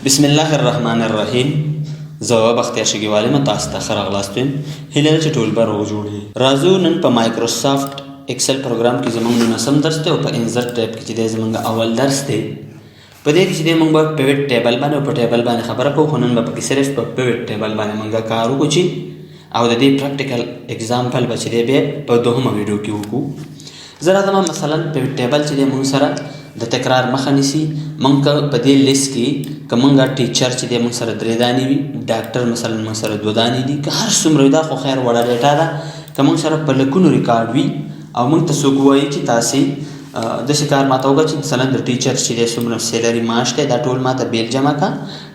بسم الله الرحمن الرحیم. زه بختیار شګیوالي م تاسو ته ښه راغلاست یم. هیله ده چې ټول به روغ جوړ یې. راځو نن په مایکروسافټ ایکسل پروګرام کې زموږ 19م درس دی او په انزرټ ټیب کې چې دی زموږ اول درس دی. په دې کې چې دی موږ به پیوټ ټیبل باندې او په ټیبل باندې خبره کوو، خو نن به پکې صرف په پیوټ ټیبل باندې موږ کار وکړو چې او د دې پریکټیکل اگزامپل به چې دی بیا په دوهمه ویډیو کې وکړو. زه راځم مثلا پیوټ ټیبل چې دی موږ سره د تکرار مخه نیسي. موږ په دې لیست کې که موږ ټیچر چې دی موږ سره 3 دانې وي، ډاکټر مثلا موږ سره 2 دانې دي، که هر څومره دا خو خیر وړه ډیټا ده. که موږ سره په لکونو ریکارډ وي او موږ ته څوک وایي چې تاسې داسې کار ماته وکړه چې مثلا د ټیچر چې دی څومره سیلري معاش دی دا ټول ماته بیل جمع کړه،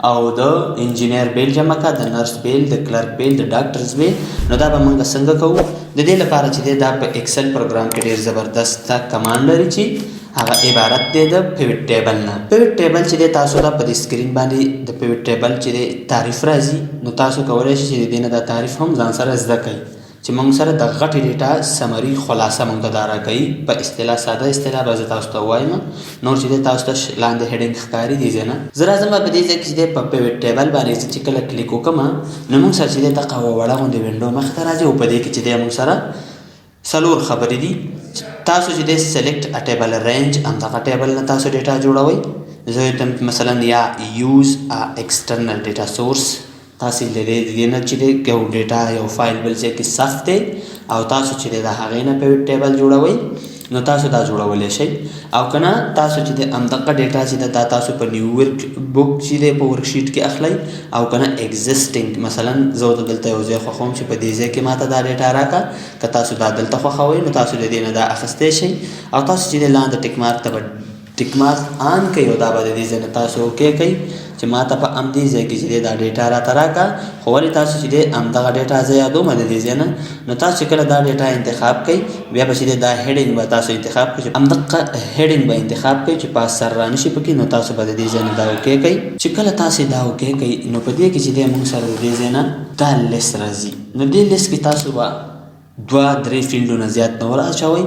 او د انجینیر بیل جمع کړه، د نرس بیل، د کلرک بیل، د ډاکټرز بیل. نو دا به موږ څنګه کوو؟ د دې لپاره چې دی دا په ایکسل پروګرام کې ډېر زبردست کمانډ لري چې هغه عبارت دی د پیوټ ټیبل نه. پیوټ ټیبل چې دی تاسو ته په دې سکرین باندې د پیوټ ټیبل چې دی تعریف راځي، نو تاسو کولی شئ چې د دې نه دا تعریف هم ځان سره زده کړئ چې موږ سره د غټې ډیټا سمري خلاصه موږ ته دا راکوي په اصطلاح ساده اصطلاح به زه تاسو ته وایم. نور چې دی تاسو ته لاندې هیډینګ ښکاري دي ځای نه. زه راځم په دې ځای کې چې دی په پیوټ ټیبل باندې زه چې کله کلیک وکړم نو موږ سره چې دی دغه وړه غوندې وینډو مخې ته راځي او په دې کې چې دی موږ سره 4 خبرې دي. تاسو چې د سلیکټ ا ټیبل رینج همدغه ټیبل نه تاسو ډیټا جوړوئ. زه مثلا یا یوز ا ایکسټرنل ډیټا سورس، تاسو لري د دې نه چې یو ډیټا یو فایل بل ځای کې ثبت دی او تاسو چې د هغې نه پیوټ ټیبل جوړوئ نو تاسو دا جوړولی شئ. او که نه تاسو چې د همدغه ډیټا چې دا تاسو په نیو ورک بک چې دی په ورکشیټ کې اخلئ، او که نه ایگزسټینګ مثلا زه دلته یو ځای خوښوم چې په دې ځای کې ماته دا ډیټا راکړه، که تاسو دا دلته خوښوئ نو تاسو د دې نه دا اخیستی شئ. او تاسو چې د لاندې ټیک مارک ته به ټیک مارک آن کوئ او دا به د دې ځای نه تاسو اوکې کوئ چې ماته په همدې ځای کې چې دی دا ډیټا راته راکړه. خو ولې تاسو چې دی همدغه ډیټا زه یادوم د دې ځای نه، نو تاسو چې کله دا ډیټا انتخاب کوئ بیا به چې دی دا هیډینګ به تاسو انتخاب کوئ، همدغه هیډینګ به انتخاب کوئ چې پاس سر را نشي پکې، نو تاسو به د دې ځای نه دا اوکې کوئ. چې کله تاسو دا اوکې کوئ نو په دې کې چې دی موږ سره د دې ځای نه دا لیست راځي. نو دې لیست کې تاسو به 2-3 فیلډونه زیات نه ور اچوئ.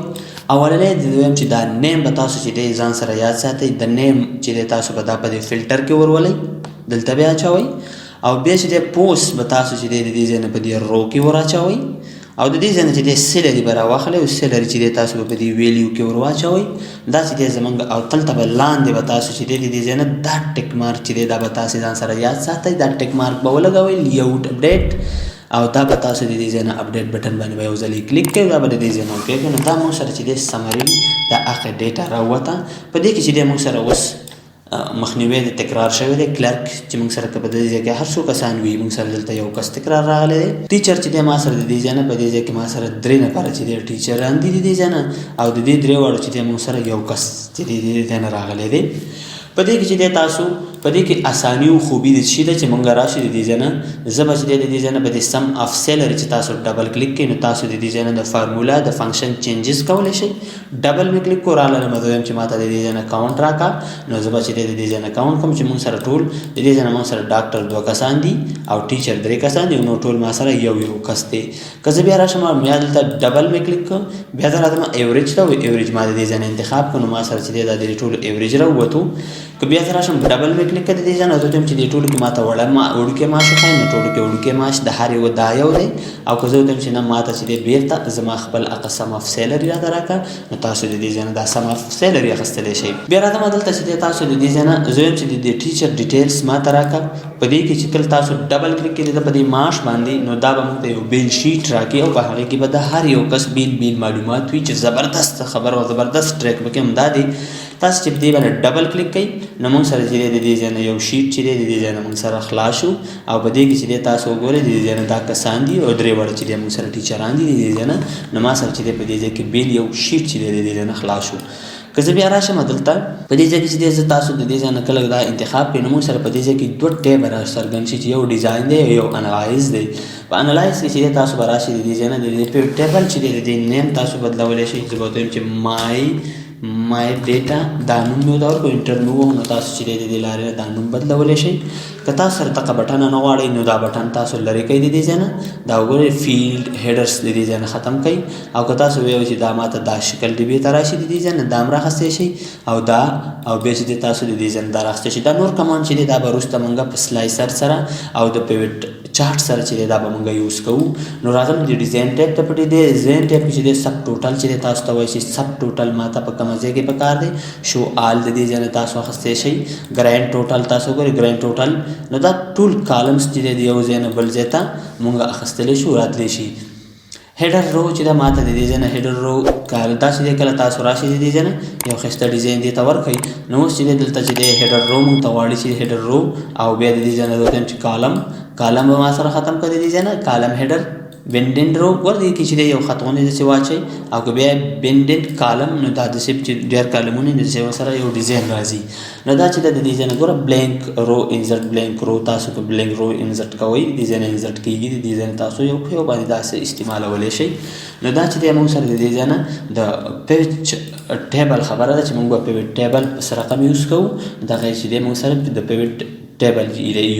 اولنی د دویم چې دا نیم به تاسو چې دی ځان سره یاد ساتئ، د نیم چې دی تاسو به دا په دې فلټر کې ورولئ، دلته بیا اچوئ. او بیا چې دی پوسټ به تاسو چې دی د دې ځای نه په دې رو کې ور اچوئ، او د دې ځای نه چې دی سیلري به راواخلئ او سیلري چې دی تاسو به په دې ویلیو کې ور واچوئ. دا چې دی زموږ او تلته به لاندې به تاسو چې دی د دې ځای نه دا ټیک مارک چې دی دا به تاسو ځان سره یاد ساتئ، دا ټیک مارک به ولګوئ لیاوټ اپډیټ، او دا به تاسو د دې ځای نه اپډیټ بټن باندې به یو ځل کلیک کوئ، دا به د دې ځای نه اوکې کوئ. نو دا موږ سره چې دی سمري د هغه ډیټا راووته. په دې کې چې دی موږ سره اوس مخنیوی د تکرار شوی دی. کلرک چې موږ سره په دې ځای کې هر څو کسان وي، موږ سره دلته یو کس تکرار راغلی دی. ټیچر چې دی ما سره د دې ځای نه په دې ځای کې ما سره 3 نفره چې دی ټیچران دي د دې ځای نه، او د دې 3 واړو چې دی موږ سره یو کس چې دی د دې ځای نه راغلی دی. په دې کې چې دی تاسو په دې کې اساني او خوبي د شي ده چې مونږ راشي د دې ځای نه زه به چې دی د دې ځای نه به د سم اف سیلري چې تاسو ډبل کلیک کړئ نو تاسو د دې ځای نه د فارمولا د فنکشن چینجز کولی شئ. ډبل مې کلیک کړو راغله مه دویم چې ماته د دې ځای نه کاونټ راکړه، نو زه به چې دی د دې ځای نه کاونټ کوم چې مونږ سره ټول د دې ځای نه مونږ سره ډاکټر 2 کسان دي او ټیچر 3 کسان دي، نو ټول ما سره یو کس دی. که زه بیا راشم بیا دلته ډبل مې کلیک کړم بیا زه راځم ایوریج ته، ایوریج ما د دې ځای نه انتخاب کړو، نو ما سره چې دی دا د ټولو ایوریج راووتو. که بیا زه راشم ډبل مې کلیک کړه د دې ځای نه زه وایم چې دې ټولو کې ماته وړوکی معاش وښایي، نو ټولو کې وړوکی معاش د هر یو دا یو دی. او که زه وایم چې نه ماته چې دی بېرته زما خپل هغه سم اف سیلري راته راکړه، نو تاسو د دې ځای نه دا سم اف سیلري اخیستلی شئ. بیا راځم دلته چې دی تاسو د دې ځای نه زه وایم چې د ټیچر ډیټیلز ماته راکړه. په دې کې چې کله تاسو ډبل کلیک کړئ په دې معاش باندې نو دا به موږ ته یو بیل شیټ راکړي او په هغې کې به د هر یو کس بیل معلومات وي چې زبردست خبر او زبردست ټریک پکې هم دا دی. تاسو چې په دې باندې ډبل کلیک کړئ نو موږ سره چې دی د دې ځای نه یو شیټ چې دی د دې ځای نه موږ سره خلاص شو، او په دې کې چې دی تاسو وګورئ د دې ځای نه دا کسان دي او 3 واړه چې دی موږ سره ټیچران دي د دې ځای نه، نو ما سره چې دی په دې ځای کې بیل یو شیټ چې دی د دې ځای نه خلاص شو. که زه بیا راشم دلته په دې ځای کې چې دی زه تاسو د دې ځای نه کله دا انتخاب کړئ نو موږ سره په دې ځای کې 2 ټیب راڅرګند شي چې یو ډیزاین دی او یو انالایز دی. په انالایز کې چې دی تاسو به راشئ د دې ځای نه د دې ټیبل چې دی د دې نیم تاسو بدلولی شئ. زه به ورته وایم چې مای مای ډیټا دا نوم مې ورته ورکړو انټر مې ووهو نو تاسو چې دی د دې لارې دا نوم بدلولی شئ. که تاسو سره دغه بټن نه غواړئ نو دا بټن تاسو لرې کوئ د دې ځای نه، دا وګورئ فیلډ هیډرس د دې ځای نه ختم کوئ. او که تاسو ویل چې دا ماته دا شکل ډیبې ته راشي د دې ځای نه دا هم راخستی شئ او دا او بیا چې دی تاسو د دې ځای نه دا راخستی شئ. دا نور کمانډ چې دی دا به وروسته موږ په سلایسر سره او د پیوټ چارټ سره چې دی دا به موږ یوز کوو. نو راځم د ډیزاین ټیب ته. په ډیزاین ټیب کې چې دی سب ټوټل چې دی تاسو ته وایي چې سب ټوټل ماته په کومه ځای کې پکار دی، شو آل د دې ځای نه تاسو اخیستی شئ. ګرینډ ټوټل تاسو وګورئ ګرینډ ټوټل نو دا ټول کالمز چې دی د یو ځای نه بل ځای ته موږ اخیستلی شو راتلی شي. هیډر رو چې دا ماته د دې ځای نه هیډر رو دا چې دی کله تاسو راشئ د دې ځای نه یو ښایسته ډیزاین دې ته ورکړئ. نو اوس چې دی دلته چې دی هیډر رو موږ ته غواړي چې هیډر رو او بیا د دې ځای نه وکړم چې کالم به ما سره ختم کړه د دې ځای نه کالم هیډر بینډنډ رو ګوره دې کې چې دی یو خطونه داسې واچئ او که بیا بینډنډ کالم نو دا داسې چې ډېر کالمونه داسې ورسره یو ډیزاین راځي. نو دا چې د دې ځای نه ګوره بلینک رو انزرټ بلینک رو تاسو که بلینک رو انزرټ کوئ د دې ځای نه انزرټ کېږي د دې ځای نه تاسو یو په یو باندې داسې استعمالولی شئ. نو دا چې دی موږ سره د دې ځای نه د پیوټ ټیبل خبره ده چې موږ به پیوټ ټیبل په رقم یوز کوو. دغه چې دی موږ سره د پیوټ ټیبل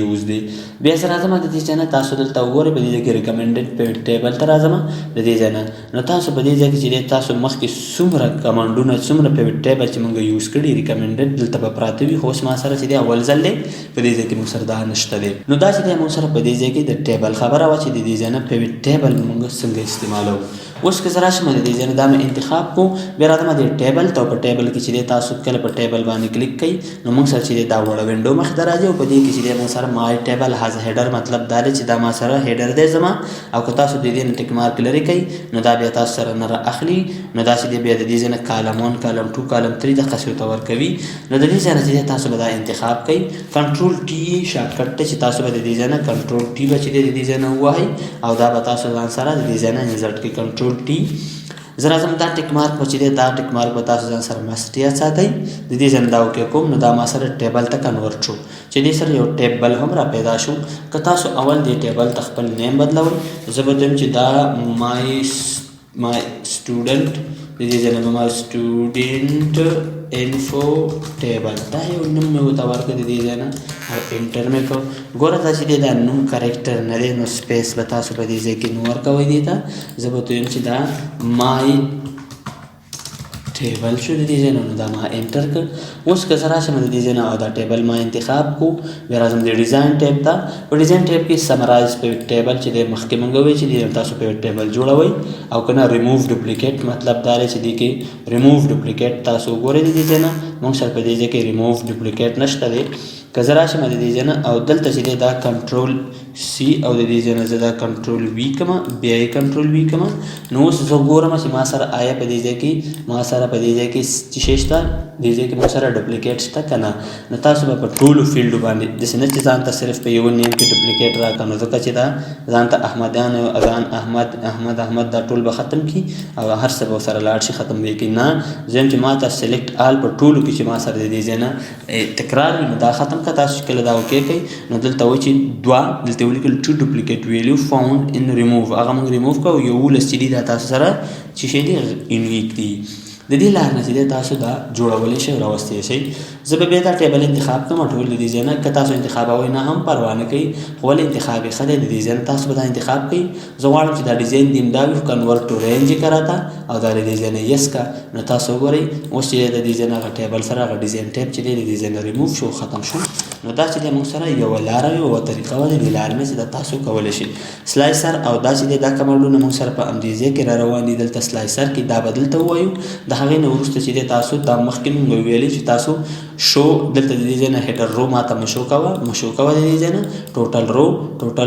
یوز دی. بیا زه راځم د دې ځای نه تاسو دلته وګورئ په دې ځای کې ریکمنډډ پیوټ ټیبل ته راځم د دې ځای نه. نو تاسو په دې ځای کې چې دی تاسو مخکې څومره کمانډونه څومره پیوټ ټیبل چې موږ یوز کړي ریکمنډډ دلته به پراته وي، خو اوس ما سره چې دی اول ځل دی په دې ځای کې موږ سره دا نشته دی. نو دا چې دی موږ سره په دې ځای کې د ټیبل خبره وه چې د دې ځای نه پیوټ ټیبل موږ څنګه استعمالوو. اوس که زه راشم د دې ځای نه دا مې انتخاب کو بیا راځم د ټیبل ته. په ټیبل کې چې دی تاسو کله په ټیبل باندې کلیک کوئ نو موږ سره چې دی دا وړه وینډو مخې ته راځي او په دې کې چې دی موږ سره مای ټیبل هاز هیډر مطلب دا دی چې دا ما سره هیډر دی زما. او که تاسو د دې نه ټیک مارک لرې کوئ نو دا بیا تاسو سره نه رااخلي. نو دا چې دی بیا د دې ځای نه کالم 1 کالم 2 کالم 3 دقسې ورته ورکوي. نو د دې ځای نه چې دی تاسو به دا انتخاب کوئ. کنټرول ټي شارټکټ دی چې تاسو به د دې ځای نه کنټرول ټي به چې دی د دې ځای نه ووهئ او دا به تاسو ځان سره د دې ځای نه انزرټ کړئ کنټرول ټي. زه راځم دا ټیک مارک به چې دی دا ټیک مارک به تاسو ځان سره مسټ یاد ساتئ. د دې ځای نه دا اوکې کوم نو دا ما سره ټیبل ته کنورټ شو چې دې سره یو ټیبل هم را پیدا شو. که تاسو اول دې ټیبل ته خپل نیم بدلوئ زه به دویم چې دا مای سټوډنټ د دې ځای نه ما سټوډنټ انفو ټیبل دا یو نوم مې ورته ورکړ د دې ځای نه او انټر مې کړ. ګوره دا چې دی دا نوم کریکټر نه دی نو سپیس به تاسو په دې ځای کې نو ورکوئ دې ته. زه به دویم چې دا مای ټیبل شو د دې ځای نه نو دا ما انټر کړ. اوس که زه راشم د دې ځای نه او دا ټیبل ما انتخاب کو بیا راځم د ډیزاین ټیب ته. په ډیزاین ټیب کې سمرایز پیوټ ټیبل چې دی مخکې موږ وایي چې دی تاسو پیوټ ټیبل جوړوئ او که نه ریموو ډوپلیکیټ مطلب دا دی چې دې کې ریموو ډوپلیکیټ تاسو وګورئ د دې ځای نه موږ سره په دې ځای کې ریموو ډوپلیکیټ نشته دی. که زه راشم د دې ځای نه او دلته چې دی دا کنټرول سی او د دې ځای نه زه دا کنټرول وي کړم بیا یې کنټرول وي کړم. نو اوس زه ګورم چې ما سره آیا په دې ځای کې ما سره په دې ځای کې څه شی شته دې ځای کې ما سره ډوپلیکیټ شته که نه. نو تاسو به په ټولو فیلډو باندې داسې نه چې ځان ته صرف په یو نیم کې ډوپلیکیټ راکړه نو ځکه چې دا ځان ته احمدیان او اذان احمد دا ټول به ختم کړي او هر څه به ورسره لاړ شي ختم به یې کړي. نه زه یم چې ما ته سلیکټ آل په ټولو کې چې ما سره د دې ځای نه تکرار وي نو دا ختم کړه. تاسو کله دا اوکې کوئ نو دلته وایي چې دوه دلته ولیکل ټو ډوپلیکیټ ویلیو فاوند ان ریموو هغه موږ ریموو کړو. 11 چې دي دا تاسو سره چې شی دی یونیک دي. د دې لار نه چې دی تاسو دا جوړولی شئ او راوستی شئ. زه به بیا دا ټیبل انتخاب کړم ټول د دې ځای نه. که تاسو انتخابوئ نه هم پروا نه کوي خو ولې انتخاب یې ښه دی د دې ځای نه تاسو به دا انتخاب کوئ. زه غواړم چې دا ډیزاین دې همدا وي کنورټ ټو رینج یې کړه تا او دا د دې ځای نه یس کا. نو تاسو وګورئ اوس چې د دې ځای نه هغه ټیبل سره هغه ډیزاین ټیب چې دی د دې ځای نه ریموو شو ختم شو. نو دا چې دی موږ سره یوه لاره وي یوه طریقه وه د دې لارې نه چې دا تاسو کولی شئ. سلایسر او دا چې دی دا کمانډونه موږ سره په همدې ځای کې را روان دي. دلته سلایسر کې دا به دلته ووایو د هغې نه وروسته چې دی تاسو دا مخکې موږ ویلي چې تاسو شو دلته د دې ځای نه هیډر رو ماته مشو کوه د دې ځای نه ټوټل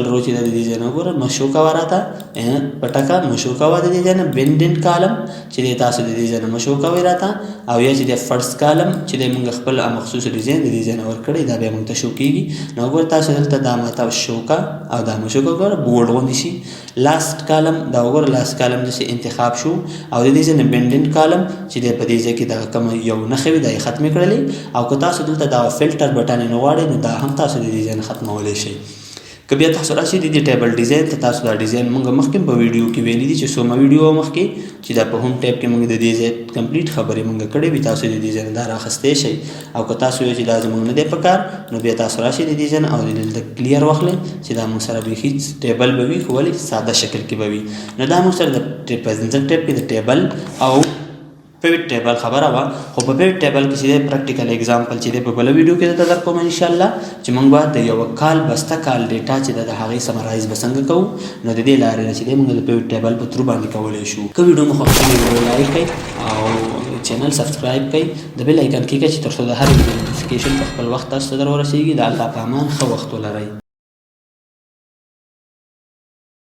رو چې د دې ځای نه وګوره مشو کوه راته پټکه مشو کوه د دې ځای نه بینډنډ کالم چې دی تاسو د دې ځای نه مشو کوئ راته او یا چې دی فرست کالم چې دی موږ خپل مخصوص ډیزاین د دې ځای نه ورکړی دا بیا موږ ته شو کېږي. نو وګوره تاسو دلته دا ماته شو کا او دا مشو کا وګوره بورډ غوندې شي. لاست کالم دا وګوره لاست کالم داسې انتخاب شو او د دې ځای نه بینډنډ کالم چې دی په دې ځای کې دغه کومه یو نښې وي دا یې ختمې کړلې. او که تاسو دلته دا فلټر بټن یې نه غواړئ نو دا هم تاسو د دې ځای نه ختمولی شئ. که بیا تاسو راشئ د دې ټیبل ډیزاین ته، تاسو دا ډیزاین موږ مخکې په ویډیو کې ویلي دي چې څومره ویډیو مخکې چې دا په هوم ټیب کې موږ د دې ځای کمپلیټ خبرې موږ کړې وي، تاسو د ډیزاین دا راخستی شئ. او که تاسو یو چې دا زموږ نه دی په کار، نو بیا تاسو راشئ د ډیزاین او دلته کلیر واخلئ چې دا موږ سره بیخي ټیبل به وي، خو ولې ساده شکل کې به وي. نو دا موږ سره د پنسل ټیب کې د ټیبل او پیوټ ټیبل خبره وه. خو په پیوټ ټیبل کې چې دی پریکټیکل اگزامپل چې دی په بله ویډیو کې درته درکوم انشاءالله، چې موږ به د یوه کال بسته کال ډیټا چې ده د هغې سمرایز به څنګه کوو. نو د دې لارې نه چې دی موږ د پیوټ ټیبل په ترو باندې کولی شو. که ویډیو مو خوښ شوي ویډیو لایک کړئ او چینل سبسکرایب کړئ، د بیل آیکن کښې کړئ چې تر څو د هر ویډیو نوټیفیکیشن په خپل وخت تاسو ته در ورسېږي. د الله په امان ښه وخت ولرئ.